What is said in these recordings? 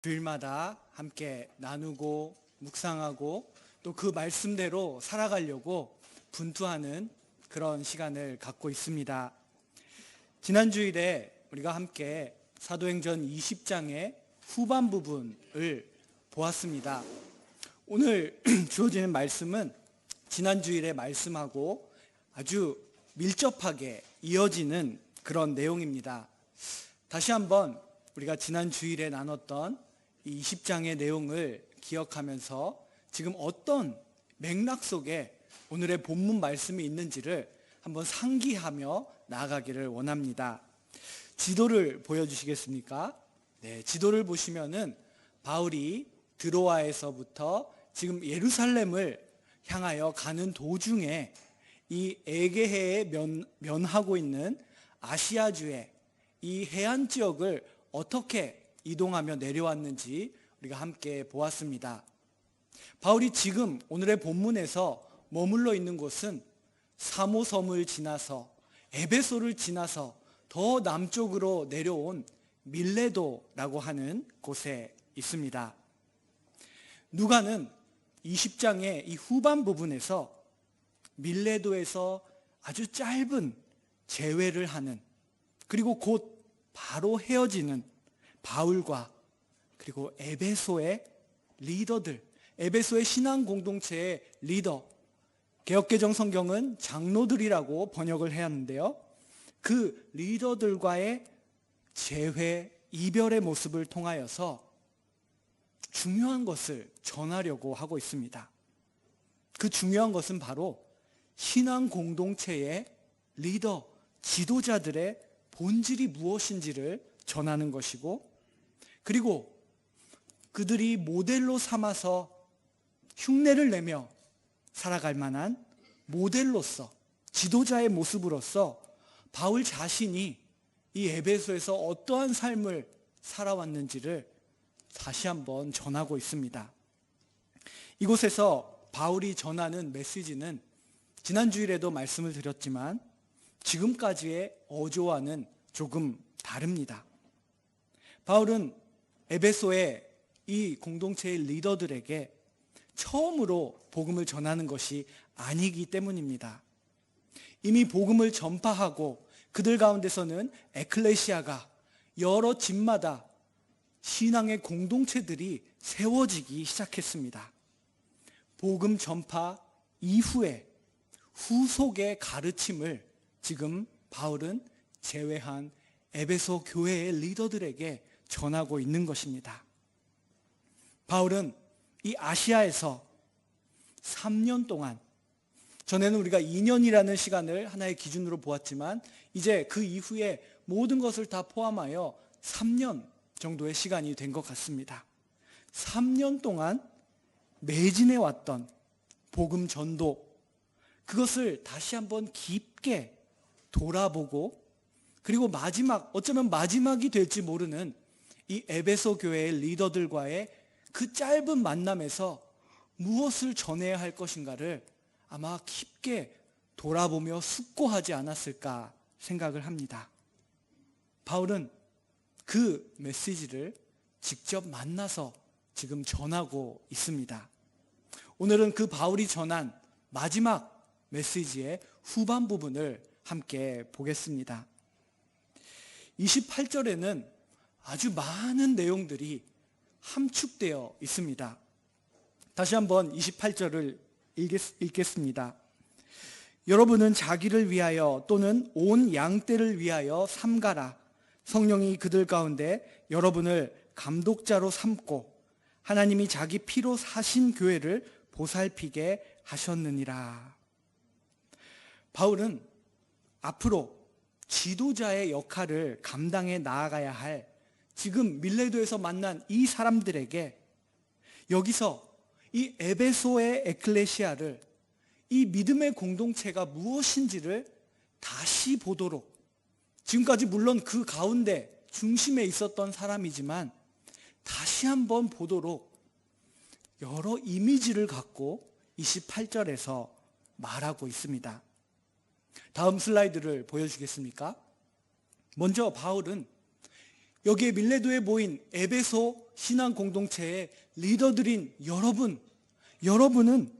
주일마다 함께 나누고 묵상하고 또 그 말씀대로 살아가려고 분투하는 그런 시간을 갖고 있습니다. 지난 주일에 우리가 함께 사도행전 20장의 후반 부분을 보았습니다. 오늘 주어지는 말씀은 지난 주일의 말씀하고 아주 밀접하게 이어지는 그런 내용입니다. 다시 한번 우리가 지난 주일에 나눴던 이 20장의 내용을 기억하면서 지금 어떤 맥락 속에 오늘의 본문 말씀이 있는지를 한번 상기하며 나아가기를 원합니다. 지도를 보여주시겠습니까? 네, 지도를 보시면은 바울이 드로아에서부터 지금 예루살렘을 향하여 가는 도중에 이 에게해에 면하고 있는 아시아주의 이 해안 지역을 어떻게 이동하며 내려왔는지 우리가 함께 보았습니다. 바울이 지금 오늘의 본문에서 머물러 있는 곳은 사모섬을 지나서 에베소를 지나서 더 남쪽으로 내려온 밀레도라고 하는 곳에 있습니다. 누가는 20장의 이 후반 부분에서 밀레도에서 아주 짧은 재회를 하는, 그리고 곧 바로 헤어지는 바울과 그리고 에베소의 리더들, 에베소의 신앙 공동체의 리더, 개역개정 성경은 장로들이라고 번역을 해야 하는데요, 그 리더들과의 재회, 이별의 모습을 통하여서 중요한 것을 전하려고 하고 있습니다. 그 중요한 것은 바로 신앙 공동체의 리더, 지도자들의 본질이 무엇인지를 전하는 것이고, 그리고 그들이 모델로 삼아서 흉내를 내며 살아갈 만한 모델로서, 지도자의 모습으로서 바울 자신이 이 에베소에서 어떠한 삶을 살아왔는지를 다시 한번 전하고 있습니다. 이곳에서 바울이 전하는 메시지는 지난 주일에도 말씀을 드렸지만 지금까지의 어조와는 조금 다릅니다. 바울은 에베소의 이 공동체의 리더들에게 처음으로 복음을 전하는 것이 아니기 때문입니다. 이미 복음을 전파하고 그들 가운데서는 에클레시아가 여러 집마다 신앙의 공동체들이 세워지기 시작했습니다. 복음 전파 이후에 후속의 가르침을 지금 바울은 제외한 에베소 교회의 리더들에게 전하고 있는 것입니다. 바울은 이 아시아에서 3년 동안, 전에는 우리가 2년이라는 시간을 하나의 기준으로 보았지만 이제 그 이후에 모든 것을 다 포함하여 3년 정도의 시간이 된 것 같습니다. 3년 동안 매진해 왔던 복음 전도, 그것을 다시 한번 깊게 돌아보고, 그리고 어쩌면 마지막이 될지 모르는 이 에베소 교회의 리더들과의 그 짧은 만남에서 무엇을 전해야 할 것인가를 아마 깊게 돌아보며 숙고하지 않았을까 생각을 합니다. 바울은 그 메시지를 직접 만나서 지금 전하고 있습니다. 오늘은 그 바울이 전한 마지막 메시지의 후반 부분을 함께 보겠습니다. 28절에는 아주 많은 내용들이 함축되어 있습니다. 다시 한번 28절을 읽겠습니다. 여러분은 자기를 위하여 또는 온 양떼를 위하여 삼가라. 성령이 그들 가운데 여러분을 감독자로 삼고 하나님이 자기 피로 사신 교회를 보살피게 하셨느니라. 바울은 앞으로 지도자의 역할을 감당해 나아가야 할 지금 밀레도에서 만난 이 사람들에게 여기서 이 에베소의 에클레시아를, 이 믿음의 공동체가 무엇인지를 다시 보도록, 지금까지 물론 그 가운데 중심에 있었던 사람이지만 다시 한번 보도록 여러 이미지를 갖고 28절에서 말하고 있습니다. 다음 슬라이드를 보여주겠습니까? 먼저 바울은 여기에 밀레도에 모인 에베소 신앙 공동체의 리더들인 여러분은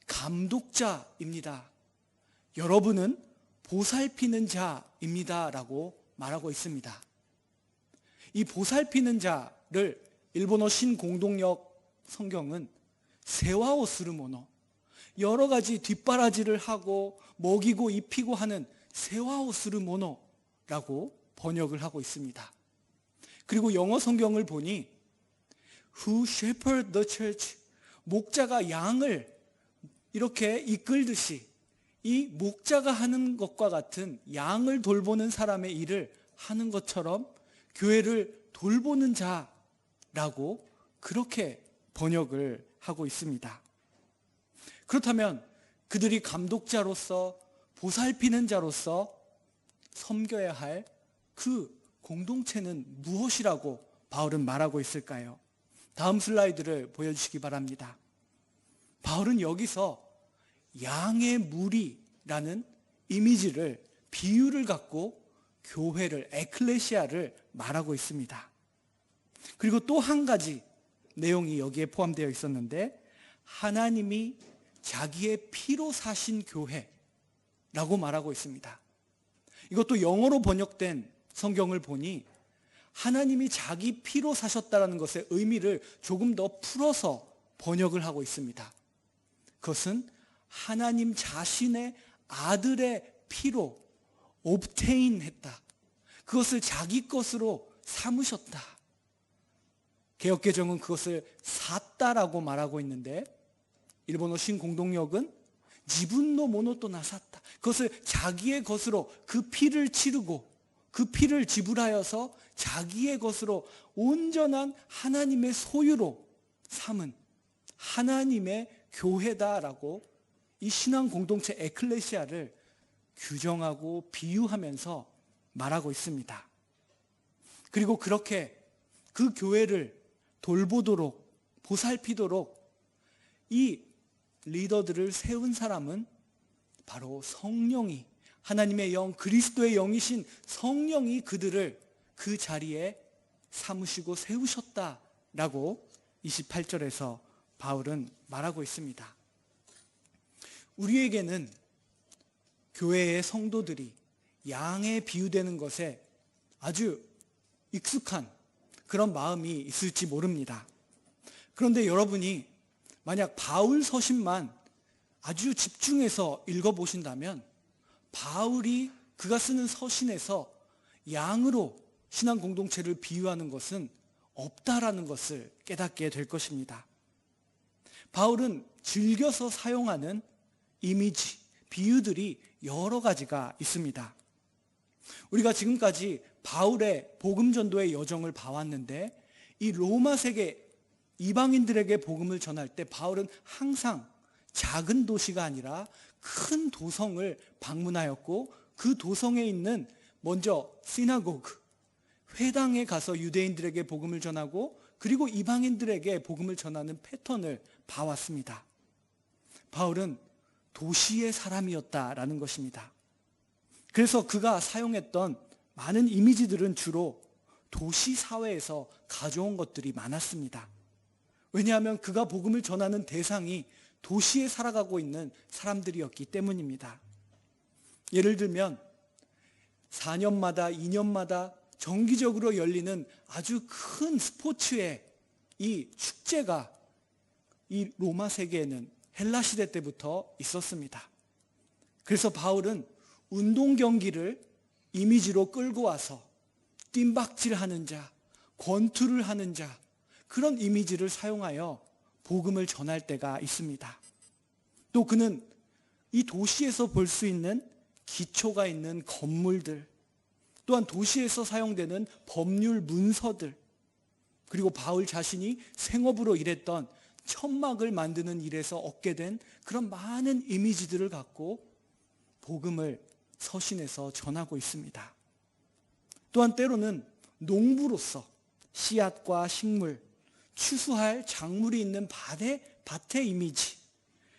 감독자입니다. 여러분은 보살피는 자입니다. 라고 말하고 있습니다. 이 보살피는 자를 일본어 신공동역 성경은 세와오 스루모노, 여러 가지 뒷바라지를 하고 먹이고 입히고 하는 세와오 스루모노라고 번역을 하고 있습니다. 그리고 영어 성경을 보니 Who shepherd the church, 목자가 양을 이렇게 이끌듯이 이 목자가 하는 것과 같은 양을 돌보는 사람의 일을 하는 것처럼 교회를 돌보는 자라고 그렇게 번역을 하고 있습니다. 그렇다면 그들이 감독자로서 보살피는 자로서 섬겨야 할 그 공동체는 무엇이라고 바울은 말하고 있을까요? 다음 슬라이드를 보여주시기 바랍니다. 바울은 여기서 양의 무리라는 이미지를, 비유를 갖고 교회를, 에클레시아를 말하고 있습니다. 그리고 또 한 가지 내용이 여기에 포함되어 있었는데, 하나님이 자기의 피로 사신 교회라고 말하고 있습니다. 이것도 영어로 번역된 성경을 보니 하나님이 자기 피로 사셨다는 것의 의미를 조금 더 풀어서 번역을 하고 있습니다. 그것은 하나님 자신의 아들의 피로 obtain 했다. 그것을 자기 것으로 삼으셨다. 개역개정은 그것을 샀다라고 말하고 있는데, 일본어 신공동역은 지분노 모노토 나샀다. 그것을 자기의 것으로, 그 피를 치르고 그 피를 지불하여서 자기의 것으로 온전한 하나님의 소유로 삼은 하나님의 교회다라고 이 신앙 공동체 에클레시아를 규정하고 비유하면서 말하고 있습니다. 그리고 그렇게 그 교회를 돌보도록, 보살피도록 이 리더들을 세운 사람은 바로 성령이, 하나님의 영, 그리스도의 영이신 성령이 그들을 그 자리에 삼으시고 세우셨다라고 28절에서 바울은 말하고 있습니다. 우리에게는 교회의 성도들이 양에 비유되는 것에 아주 익숙한 그런 마음이 있을지 모릅니다. 그런데 여러분이 만약 바울 서신만 아주 집중해서 읽어보신다면 바울이 그가 쓰는 서신에서 양으로 신앙 공동체를 비유하는 것은 없다라는 것을 깨닫게 될 것입니다. 바울은 즐겨서 사용하는 이미지, 비유들이 여러 가지가 있습니다. 우리가 지금까지 바울의 복음 전도의 여정을 봐왔는데, 이 로마 세계 이방인들에게 복음을 전할 때 바울은 항상 작은 도시가 아니라 큰 도성을 방문하였고, 그 도성에 있는 먼저 시나고그, 회당에 가서 유대인들에게 복음을 전하고 그리고 이방인들에게 복음을 전하는 패턴을 봐왔습니다. 바울은 도시의 사람이었다라는 것입니다. 그래서 그가 사용했던 많은 이미지들은 주로 도시 사회에서 가져온 것들이 많았습니다. 왜냐하면 그가 복음을 전하는 대상이 도시에 살아가고 있는 사람들이었기 때문입니다. 예를 들면 4년마다 2년마다 정기적으로 열리는 아주 큰 스포츠의 이 축제가 이 로마 세계에는 헬라 시대 때부터 있었습니다. 그래서 바울은 운동 경기를 이미지로 끌고 와서 뜀박질하는 자, 권투를 하는 자, 그런 이미지를 사용하여 복음을 전할 때가 있습니다. 또 그는 이 도시에서 볼 수 있는 기초가 있는 건물들, 또한 도시에서 사용되는 법률 문서들, 그리고 바울 자신이 생업으로 일했던 천막을 만드는 일에서 얻게 된 그런 많은 이미지들을 갖고 복음을 서신에서 전하고 있습니다. 또한 때로는 농부로서 씨앗과 식물, 추수할 작물이 있는 밭의 이미지,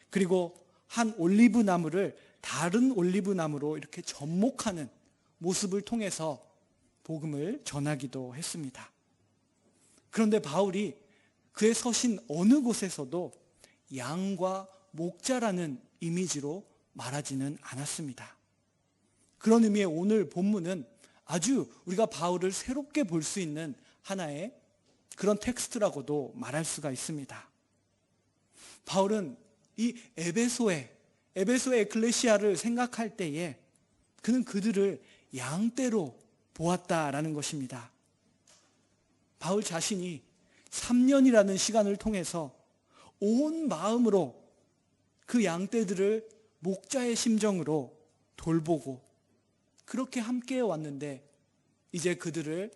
그리고 한 올리브 나무를 다른 올리브 나무로 이렇게 접목하는 모습을 통해서 복음을 전하기도 했습니다. 그런데 바울이 그의 서신 어느 곳에서도 양과 목자라는 이미지로 말하지는 않았습니다. 그런 의미의 오늘 본문은 아주 우리가 바울을 새롭게 볼 수 있는 하나의 그런 텍스트라고도 말할 수가 있습니다. 바울은 이 에베소의 에클레시아를 생각할 때에 그는 그들을 양떼로 보았다라는 것입니다. 바울 자신이 3년이라는 시간을 통해서 온 마음으로 그 양떼들을 목자의 심정으로 돌보고 그렇게 함께 왔는데 이제 그들을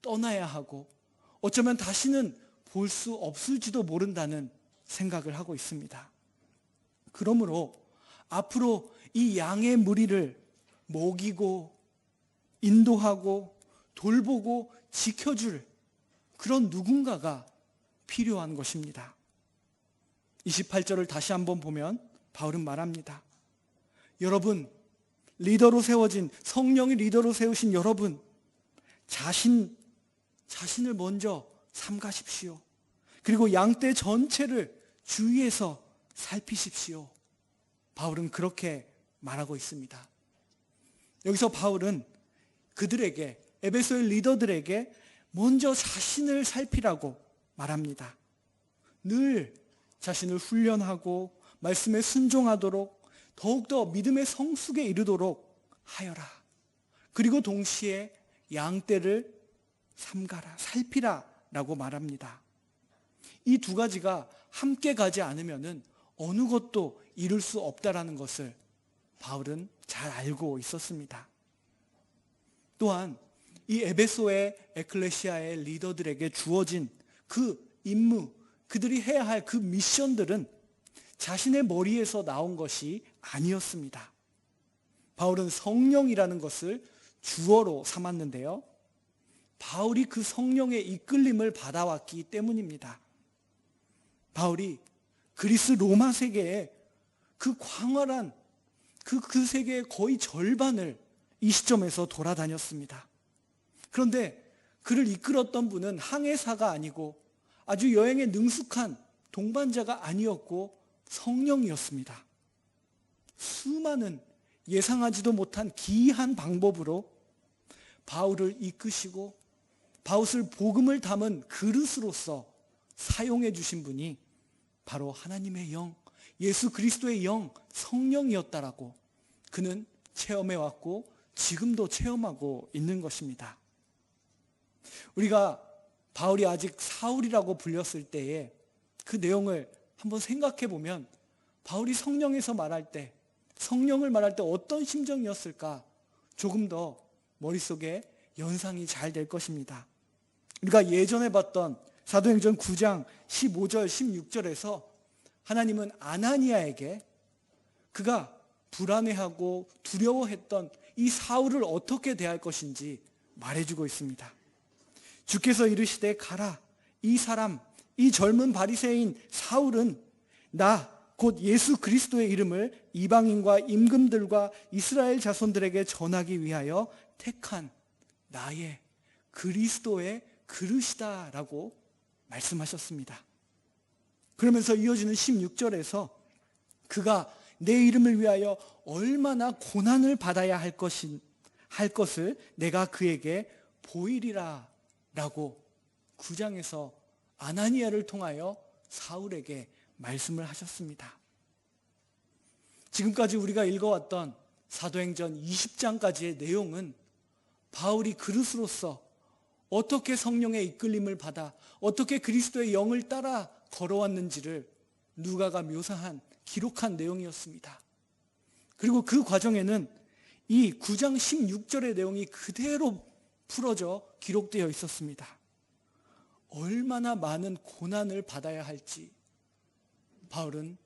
떠나야 하고 어쩌면 다시는 볼 수 없을지도 모른다는 생각을 하고 있습니다. 그러므로 앞으로 이 양의 무리를 먹이고 인도하고 돌보고 지켜줄 그런 누군가가 필요한 것입니다. 28절을 다시 한번 보면 바울은 말합니다. 여러분, 리더로 세워진, 성령이 리더로 세우신 여러분, 자신을 먼저 삼가십시오. 그리고 양떼 전체를 주위에서 살피십시오. 바울은 그렇게 말하고 있습니다. 여기서 바울은 그들에게, 에베소의 리더들에게 먼저 자신을 살피라고 말합니다. 늘 자신을 훈련하고 말씀에 순종하도록 더욱더 믿음의 성숙에 이르도록 하여라. 그리고 동시에 양떼를 삼가라, 살피라 라고 말합니다. 이 두 가지가 함께 가지 않으면 어느 것도 이룰 수 없다라는 것을 바울은 잘 알고 있었습니다. 또한 이 에베소의 에클레시아의 리더들에게 주어진 그 임무, 그들이 해야 할 그 미션들은 자신의 머리에서 나온 것이 아니었습니다. 바울은 성령이라는 것을 주어로 삼았는데요. 바울이 그 성령의 이끌림을 받아왔기 때문입니다. 바울이 그리스 로마 세계의 그 광활한 그 세계의 거의 절반을 이 시점에서 돌아다녔습니다. 그런데 그를 이끌었던 분은 항해사가 아니고 아주 여행에 능숙한 동반자가 아니었고 성령이었습니다. 수많은 예상하지도 못한 기이한 방법으로 바울을 이끄시고 바울을 복음을 담은 그릇으로서 사용해 주신 분이 바로 하나님의 영, 예수 그리스도의 영, 성령이었다라고 그는 체험해 왔고 지금도 체험하고 있는 것입니다. 우리가 바울이 아직 사울이라고 불렸을 때에 그 내용을 한번 생각해 보면 바울이 성령에서 말할 때, 성령을 말할 때 어떤 심정이었을까 조금 더 머릿속에 연상이 잘 될 것입니다. 우리가 예전에 봤던 사도행전 9장 15절 16절에서 하나님은 아나니아에게 그가 불안해하고 두려워했던 이 사울을 어떻게 대할 것인지 말해주고 있습니다. 주께서 이르시되 가라, 이 사람, 이 젊은 바리새인 사울은 나 곧 예수 그리스도의 이름을 이방인과 임금들과 이스라엘 자손들에게 전하기 위하여 택한 나의 그리스도의 그릇이다라고 말씀하셨습니다. 그러면서 이어지는 16절에서 그가 내 이름을 위하여 얼마나 고난을 받아야 할 것을 내가 그에게 보이리라 라고 9장에서 아나니아를 통하여 사울에게 말씀을 하셨습니다. 지금까지 우리가 읽어왔던 사도행전 20장까지의 내용은 바울이 그릇으로서 어떻게 성령의 이끌림을 받아 어떻게 그리스도의 영을 따라 걸어왔는지를 누가가 묘사한 기록한 내용이었습니다. 그리고 그 과정에는 이 9장 16절의 내용이 그대로 풀어져 기록되어 있었습니다. 얼마나 많은 고난을 받아야 할지 바울은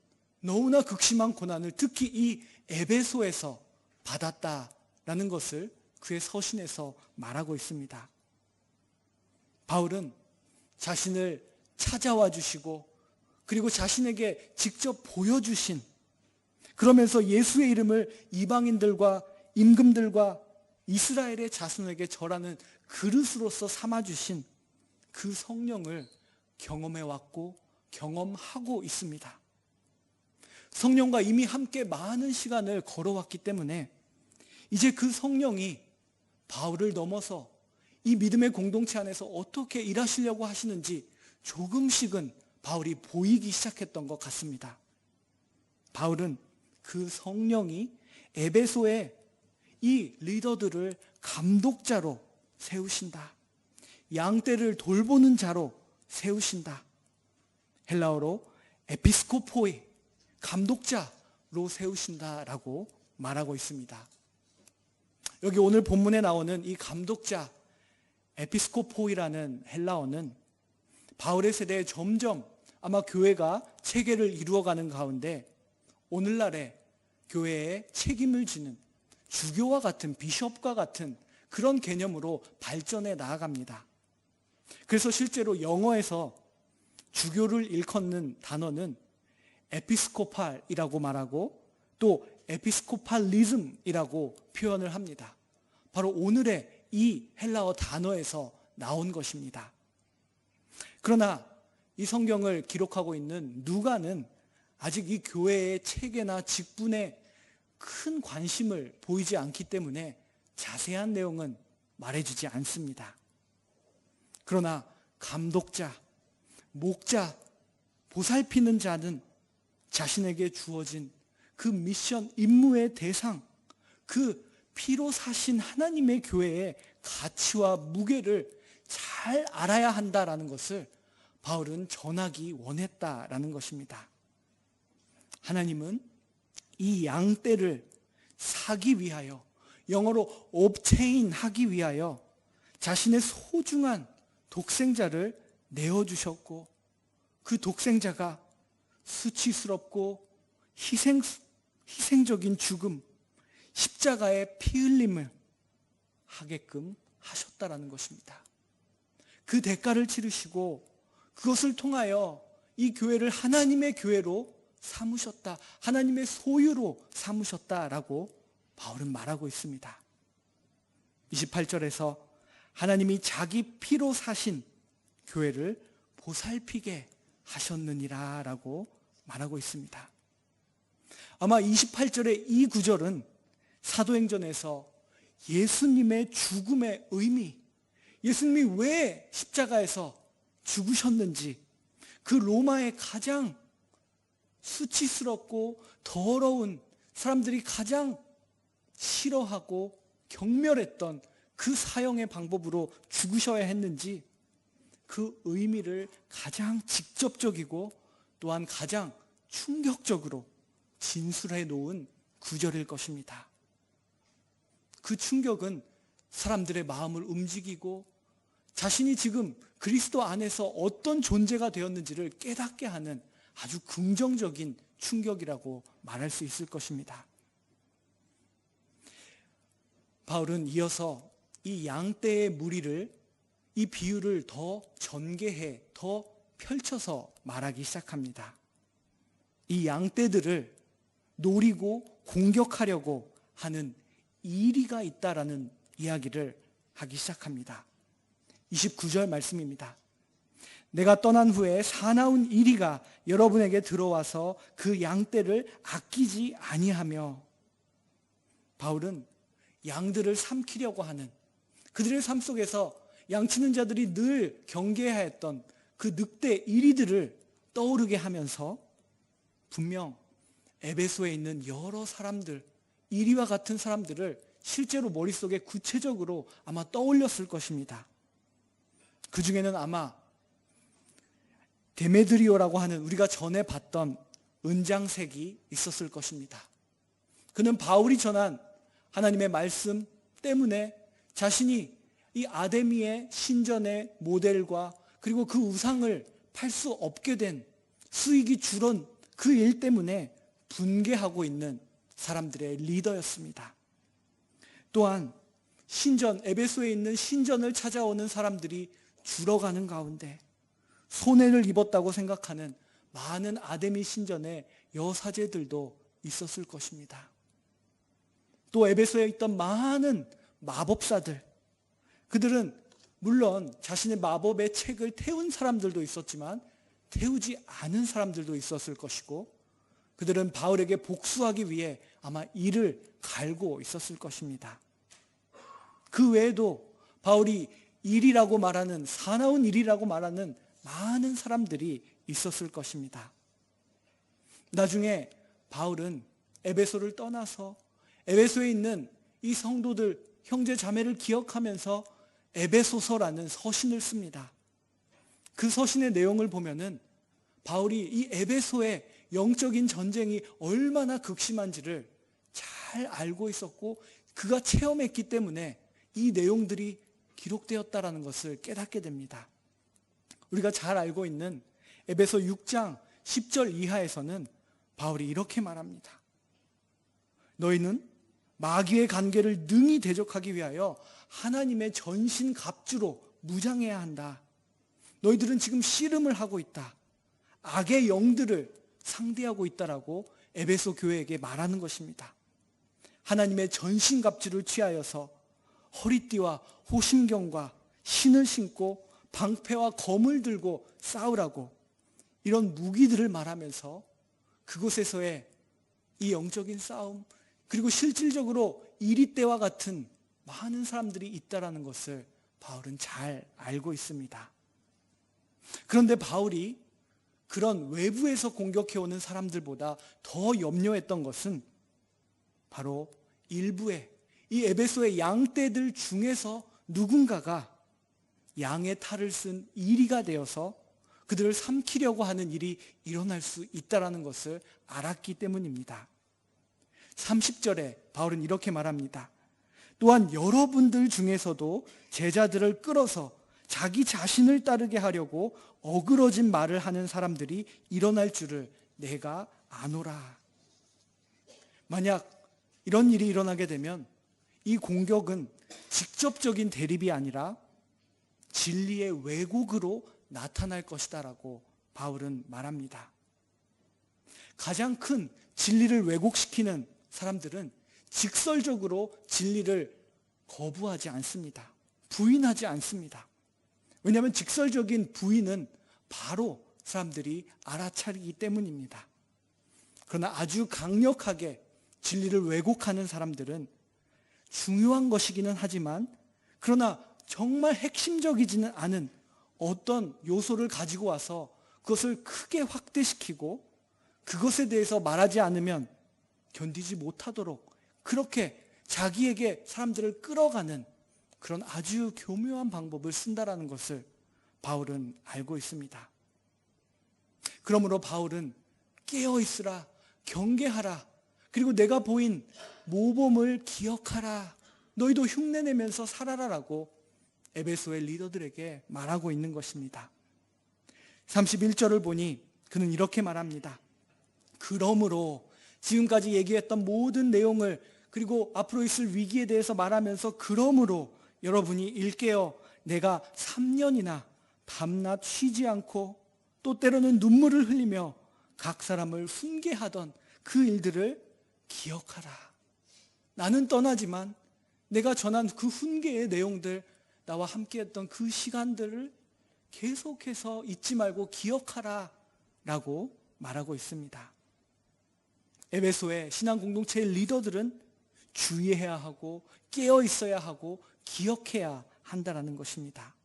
너무나 극심한 고난을 특히 이 에베소에서 받았다라는 것을 그의 서신에서 말하고 있습니다. 바울은 자신을 찾아와 주시고 그리고 자신에게 직접 보여주신, 그러면서 예수의 이름을 이방인들과 임금들과 이스라엘의 자손에게 절하는 그릇으로서 삼아주신 그 성령을 경험해왔고 경험하고 있습니다. 성령과 이미 함께 많은 시간을 걸어왔기 때문에 이제 그 성령이 바울을 넘어서 이 믿음의 공동체 안에서 어떻게 일하시려고 하시는지 조금씩은 바울이 보이기 시작했던 것 같습니다. 바울은 그 성령이 에베소에 이 리더들을 감독자로 세우신다. 양떼를 돌보는 자로 세우신다. 헬라어로 에피스코포이, 감독자로 세우신다라고 말하고 있습니다. 여기 오늘 본문에 나오는 이 감독자, 에피스코포이라는 헬라어는 바울의 세대에 점점 아마 교회가 체계를 이루어가는 가운데 오늘날의 교회에 책임을 지는 주교와 같은, 비숍과 같은 그런 개념으로 발전해 나아갑니다. 그래서 실제로 영어에서 주교를 일컫는 단어는 에피스코팔이라고 말하고 또 에피스코팔리즘이라고 표현을 합니다. 바로 오늘의 이 헬라어 단어에서 나온 것입니다. 그러나 이 성경을 기록하고 있는 누가는 아직 이 교회의 체계나 직분에 큰 관심을 보이지 않기 때문에 자세한 내용은 말해주지 않습니다. 그러나 감독자, 목자, 보살피는 자는 자신에게 주어진 그 미션, 임무의 대상, 그 피로 사신 하나님의 교회의 가치와 무게를 잘 알아야 한다라는 것을 바울은 전하기 원했다라는 것입니다. 하나님은 이 양떼를 사기 위하여, 영어로 obtain 하기 위하여 자신의 소중한 독생자를 내어주셨고 그 독생자가 수치스럽고 희생적인 죽음, 십자가의 피 흘림을 하게끔 하셨다라는 것입니다. 그 대가를 치르시고 그것을 통하여 이 교회를 하나님의 교회로 삼으셨다, 하나님의 소유로 삼으셨다라고 바울은 말하고 있습니다. 28절에서 하나님이 자기 피로 사신 교회를 보살피게 하셨느니라 라고 말하고 있습니다. 아마 28절의 이 구절은 사도행전에서 예수님의 죽음의 의미, 예수님이 왜 십자가에서 죽으셨는지, 그 로마의 가장 수치스럽고 더러운, 사람들이 가장 싫어하고 경멸했던 그 사형의 방법으로 죽으셔야 했는지 그 의미를 가장 직접적이고 또한 가장 충격적으로 진술해 놓은 구절일 것입니다. 그 충격은 사람들의 마음을 움직이고 자신이 지금 그리스도 안에서 어떤 존재가 되었는지를 깨닫게 하는 아주 긍정적인 충격이라고 말할 수 있을 것입니다. 바울은 이어서 이 양떼의 무리를, 이 비유를 더 전개해, 더 펼쳐서 말하기 시작합니다. 이 양떼들을 노리고 공격하려고 하는 이리가 있다라는 이야기를 하기 시작합니다. 29절 말씀입니다. 내가 떠난 후에 사나운 이리가 여러분에게 들어와서 그 양떼를 아끼지 아니하며, 바울은 양들을 삼키려고 하는, 그들의 삶 속에서 양치는 자들이 늘 경계해야 했던 그 늑대 이리들을 떠오르게 하면서 분명 에베소에 있는 여러 사람들, 이리와 같은 사람들을 실제로 머릿속에 구체적으로 아마 떠올렸을 것입니다. 그 중에는 아마 데메드리오라고 하는 우리가 전에 봤던 은장색이 있었을 것입니다. 그는 바울이 전한 하나님의 말씀 때문에 자신이 이 아데미의 신전의 모델과 그리고 그 우상을 팔 수 없게 된, 수익이 줄은 그 일 때문에 분개하고 있는 사람들의 리더였습니다. 또한 신전, 에베소에 있는 신전을 찾아오는 사람들이 줄어가는 가운데 손해를 입었다고 생각하는 많은 아데미 신전의 여사제들도 있었을 것입니다. 또 에베소에 있던 많은 마법사들, 그들은 물론 자신의 마법의 책을 태운 사람들도 있었지만 태우지 않은 사람들도 있었을 것이고, 그들은 바울에게 복수하기 위해 아마 이를 갈고 있었을 것입니다. 그 외에도 바울이 일이라고 말하는, 사나운 일이라고 말하는 많은 사람들이 있었을 것입니다. 나중에 바울은 에베소를 떠나서 에베소에 있는 이 성도들, 형제 자매를 기억하면서 에베소서라는 서신을 씁니다. 그 서신의 내용을 보면은 바울이 이 에베소의 영적인 전쟁이 얼마나 극심한지를 잘 알고 있었고, 그가 체험했기 때문에 이 내용들이 기록되었다라는 것을 깨닫게 됩니다. 우리가 잘 알고 있는 에베소 6장 10절 이하에서는 바울이 이렇게 말합니다. 너희는 마귀의 관계를 능히 대적하기 위하여 하나님의 전신 갑주로 무장해야 한다. 너희들은 지금 씨름을 하고 있다. 악의 영들을 상대하고 있다라고 에베소 교회에게 말하는 것입니다. 하나님의 전신 갑주를 취하여서 허리띠와 호심경과 신을 신고 방패와 검을 들고 싸우라고, 이런 무기들을 말하면서 그곳에서의 이 영적인 싸움, 그리고 실질적으로 이리 때와 같은 많은 사람들이 있다라는 것을 바울은 잘 알고 있습니다. 그런데 바울이 그런 외부에서 공격해오는 사람들보다 더 염려했던 것은 바로 일부의 이 에베소의 양떼들 중에서 누군가가 양의 탈을 쓴 이리가 되어서 그들을 삼키려고 하는 일이 일어날 수 있다는 것을 알았기 때문입니다. 30절에 바울은 이렇게 말합니다. 또한 여러분들 중에서도 제자들을 끌어서 자기 자신을 따르게 하려고 어그러진 말을 하는 사람들이 일어날 줄을 내가 아노라. 만약 이런 일이 일어나게 되면 이 공격은 직접적인 대립이 아니라 진리의 왜곡으로 나타날 것이다라고 바울은 말합니다. 가장 큰 진리를 왜곡시키는 사람들은 직설적으로 진리를 거부하지 않습니다. 부인하지 않습니다. 왜냐하면 직설적인 부인은 바로 사람들이 알아차리기 때문입니다. 그러나 아주 강력하게 진리를 왜곡하는 사람들은 중요한 것이기는 하지만, 그러나 정말 핵심적이지는 않은 어떤 요소를 가지고 와서 그것을 크게 확대시키고 그것에 대해서 말하지 않으면 견디지 못하도록 그렇게 자기에게 사람들을 끌어가는 그런 아주 교묘한 방법을 쓴다라는 것을 바울은 알고 있습니다. 그러므로 바울은 깨어있으라, 경계하라, 그리고 내가 보인 모범을 기억하라, 너희도 흉내내면서 살아라라고 에베소의 리더들에게 말하고 있는 것입니다. 31절을 보니 그는 이렇게 말합니다. 그러므로 지금까지 얘기했던 모든 내용을, 그리고 앞으로 있을 위기에 대해서 말하면서 그러므로 여러분이 일깨어 내가 3년이나 밤낮 쉬지 않고 또 때로는 눈물을 흘리며 각 사람을 훈계하던 그 일들을 기억하라. 나는 떠나지만 내가 전한 그 훈계의 내용들, 나와 함께했던 그 시간들을 계속해서 잊지 말고 기억하라 라고 말하고 있습니다. 에베소의 신앙 공동체의 리더들은 주의해야 하고 깨어 있어야 하고 기억해야 한다는 것입니다.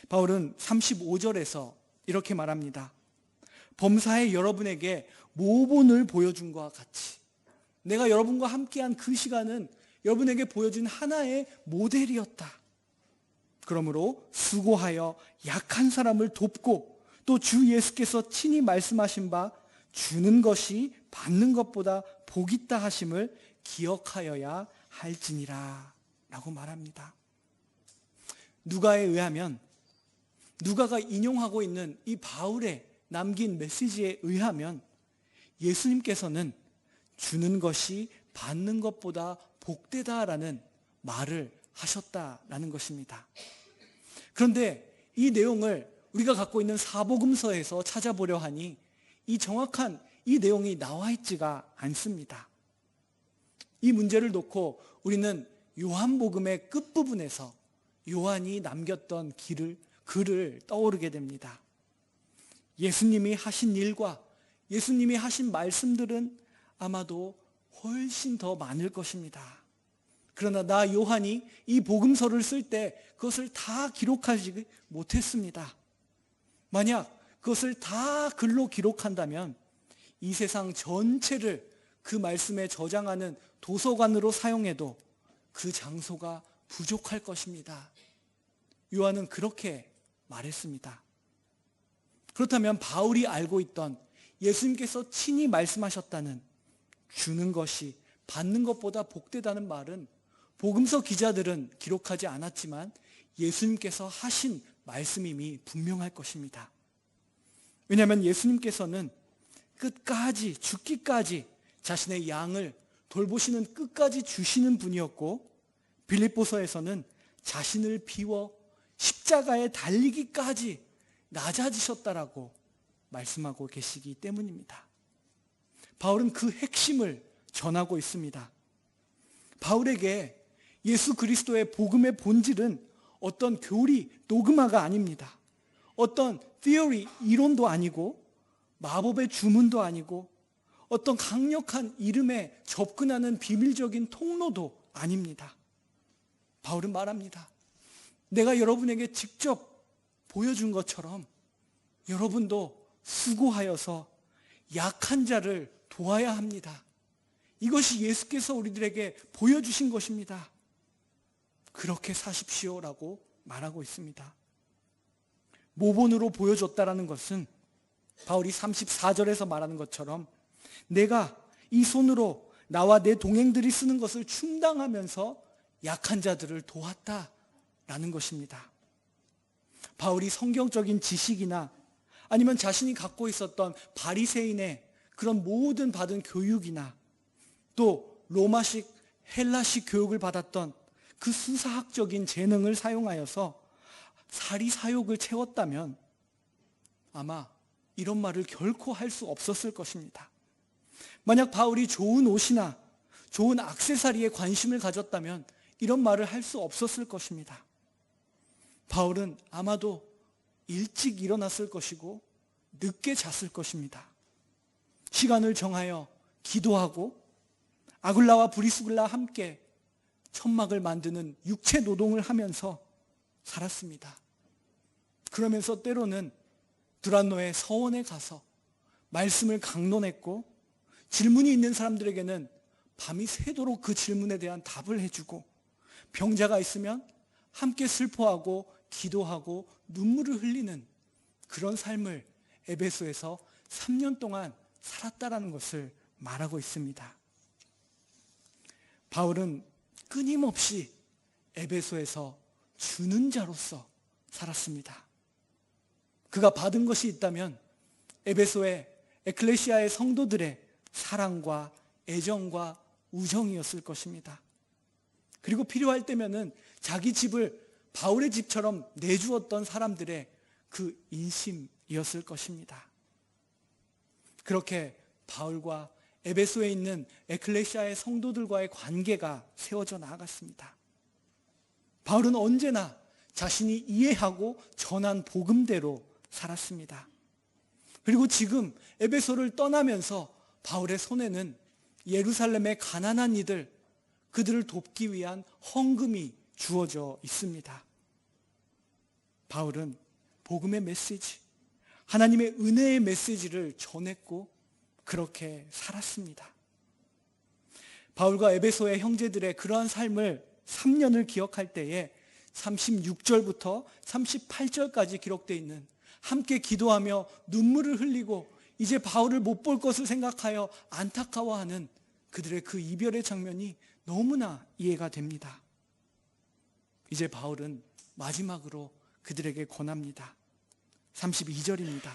바울은 35절에서 이렇게 말합니다. 범사에 여러분에게 모본을 보여준 것과 같이, 내가 여러분과 함께한 그 시간은 여러분에게 보여준 하나의 모델이었다. 그러므로 수고하여 약한 사람을 돕고 또 주 예수께서 친히 말씀하신 바 주는 것이 받는 것보다 복 있다 하심을 기억하여야 할지니라 라고 말합니다. 누가에 의하면, 누가가 인용하고 있는 이 바울의 남긴 메시지에 의하면 예수님께서는 주는 것이 받는 것보다 복되다라는 말을 하셨다라는 것입니다. 그런데 이 내용을 우리가 갖고 있는 사복음서에서 찾아보려 하니 이 정확한 이 내용이 나와 있지가 않습니다. 이 문제를 놓고 우리는 요한복음의 끝부분에서 요한이 남겼던 글을 떠오르게 됩니다. 예수님이 하신 일과 예수님이 하신 말씀들은 아마도 훨씬 더 많을 것입니다. 그러나 나 요한이 이 복음서를 쓸 때 그것을 다 기록하지 못했습니다. 만약 그것을 다 글로 기록한다면 이 세상 전체를 그 말씀에 저장하는 도서관으로 사용해도 그 장소가 부족할 것입니다. 요한은 그렇게 말했습니다. 그렇다면 바울이 알고 있던 예수님께서 친히 말씀하셨다는 주는 것이 받는 것보다 복되다는 말은 복음서 기자들은 기록하지 않았지만 예수님께서 하신 말씀임이 분명할 것입니다. 왜냐하면 예수님께서는 끝까지 죽기까지 자신의 양을 돌보시는 끝까지 주시는 분이었고 빌립보서에서는 자신을 비워 십자가에 달리기까지 낮아지셨다라고 말씀하고 계시기 때문입니다. 바울은 그 핵심을 전하고 있습니다. 바울에게 예수 그리스도의 복음의 본질은 어떤 교리, 도그마가 아닙니다. 어떤 theory, 이론도 아니고 마법의 주문도 아니고 어떤 강력한 이름에 접근하는 비밀적인 통로도 아닙니다. 바울은 말합니다. 내가 여러분에게 직접 보여준 것처럼 여러분도 수고하여서 약한 자를 도와야 합니다. 이것이 예수께서 우리들에게 보여주신 것입니다. 그렇게 사십시오라고 말하고 있습니다. 모본으로 보여줬다라는 것은 바울이 34절에서 말하는 것처럼 내가 이 손으로 나와 내 동행들이 쓰는 것을 충당하면서 약한 자들을 도왔다라는 것입니다. 바울이 성경적인 지식이나 아니면 자신이 갖고 있었던 바리새인의 그런 모든 받은 교육이나 또 로마식, 헬라식 교육을 받았던 그 수사학적인 재능을 사용하여서 사리사욕을 채웠다면 아마 이런 말을 결코 할 수 없었을 것입니다. 만약 바울이 좋은 옷이나 좋은 액세서리에 관심을 가졌다면 이런 말을 할 수 없었을 것입니다. 바울은 아마도 일찍 일어났을 것이고 늦게 잤을 것입니다. 시간을 정하여 기도하고 아굴라와 브리스글라와 함께 천막을 만드는 육체 노동을 하면서 살았습니다. 그러면서 때로는 두란노의 서원에 가서 말씀을 강론했고 질문이 있는 사람들에게는 밤이 새도록 그 질문에 대한 답을 해주고 병자가 있으면 함께 슬퍼하고 기도하고 눈물을 흘리는 그런 삶을 에베소에서 3년 동안 살았다라는 것을 말하고 있습니다. 바울은 끊임없이 에베소에서 주는 자로서 살았습니다. 그가 받은 것이 있다면 에베소의 에클레시아의 성도들의 사랑과 애정과 우정이었을 것입니다. 그리고 필요할 때면은 자기 집을 바울의 집처럼 내주었던 사람들의 그 인심이었을 것입니다. 그렇게 바울과 에베소에 있는 에클레시아의 성도들과의 관계가 세워져 나아갔습니다. 바울은 언제나 자신이 이해하고 전한 복음대로 살았습니다. 그리고 지금 에베소를 떠나면서 바울의 손에는 예루살렘의 가난한 이들, 그들을 돕기 위한 헌금이 주어져 있습니다. 바울은 복음의 메시지, 하나님의 은혜의 메시지를 전했고 그렇게 살았습니다. 바울과 에베소의 형제들의 그러한 삶을 3년을 기억할 때에 36절부터 38절까지 기록되어 있는 함께 기도하며 눈물을 흘리고 이제 바울을 못 볼 것을 생각하여 안타까워하는 그들의 그 이별의 장면이 너무나 이해가 됩니다. 이제 바울은 마지막으로 그들에게 권합니다. 32절입니다.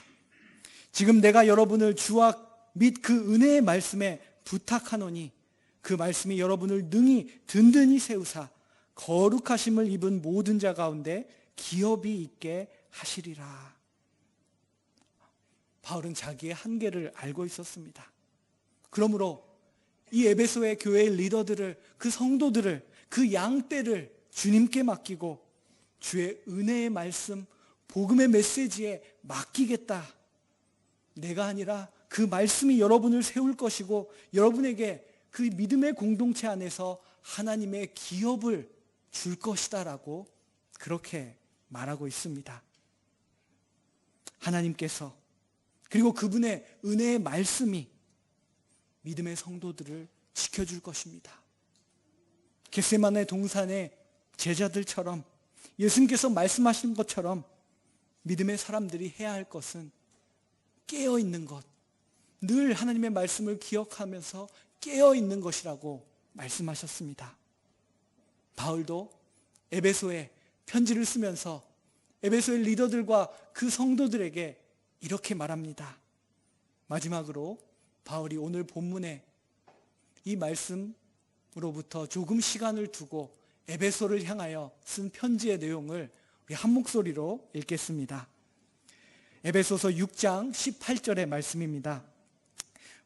지금 내가 여러분을 주와 및 그 은혜의 말씀에 부탁하노니 그 말씀이 여러분을 능히 든든히 세우사 거룩하심을 입은 모든 자 가운데 기업이 있게 하시리라. 바울은 자기의 한계를 알고 있었습니다. 그러므로 이 에베소의 교회의 리더들을, 그 성도들을, 그 양떼를 주님께 맡기고 주의 은혜의 말씀, 복음의 메시지에 맡기겠다. 내가 아니라 그 말씀이 여러분을 세울 것이고 여러분에게 그 믿음의 공동체 안에서 하나님의 기업을 줄 것이다 라고 그렇게 말하고 있습니다. 하나님께서 그리고 그분의 은혜의 말씀이 믿음의 성도들을 지켜줄 것입니다. 겟세마네 동산의 제자들처럼 예수님께서 말씀하신 것처럼 믿음의 사람들이 해야 할 것은 깨어있는 것, 늘 하나님의 말씀을 기억하면서 깨어있는 것이라고 말씀하셨습니다. 바울도 에베소에 편지를 쓰면서 에베소의 리더들과 그 성도들에게 이렇게 말합니다. 마지막으로 바울이 오늘 본문에 이 말씀으로부터 조금 시간을 두고 에베소를 향하여 쓴 편지의 내용을 우리 한 목소리로 읽겠습니다. 에베소서 6장 18절의 말씀입니다.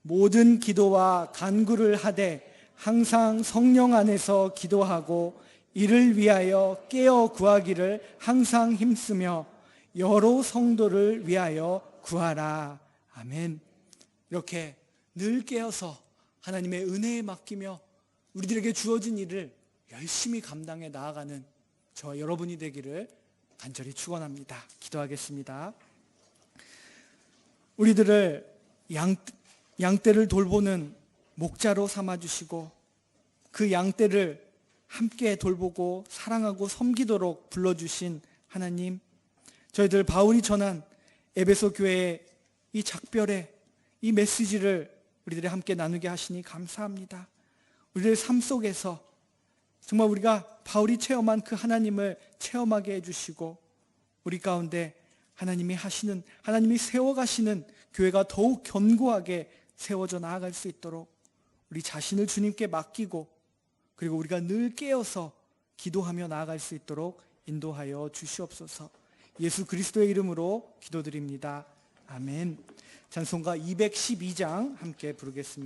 모든 기도와 간구를 하되 항상 성령 안에서 기도하고 이를 위하여 깨어 구하기를 항상 힘쓰며 여러 성도를 위하여 구하라. 아멘. 이렇게 늘 깨어서 하나님의 은혜에 맡기며 우리들에게 주어진 일을 열심히 감당해 나아가는 저와 여러분이 되기를 간절히 축원합니다. 기도하겠습니다. 우리들을 양떼를 돌보는 목자로 삼아주시고 그 양떼를 함께 돌보고 사랑하고 섬기도록 불러주신 하나님, 저희들 바울이 전한 에베소 교회의 이 작별의 이 메시지를 우리들이 함께 나누게 하시니 감사합니다. 우리들의 삶 속에서 정말 우리가 바울이 체험한 그 하나님을 체험하게 해주시고 우리 가운데 하나님이 하시는, 하나님이 세워가시는 교회가 더욱 견고하게 세워져 나아갈 수 있도록 우리 자신을 주님께 맡기고 그리고 우리가 늘 깨어서 기도하며 나아갈 수 있도록 인도하여 주시옵소서. 예수 그리스도의 이름으로 기도드립니다. 아멘. 찬송가 212장 함께 부르겠습니다.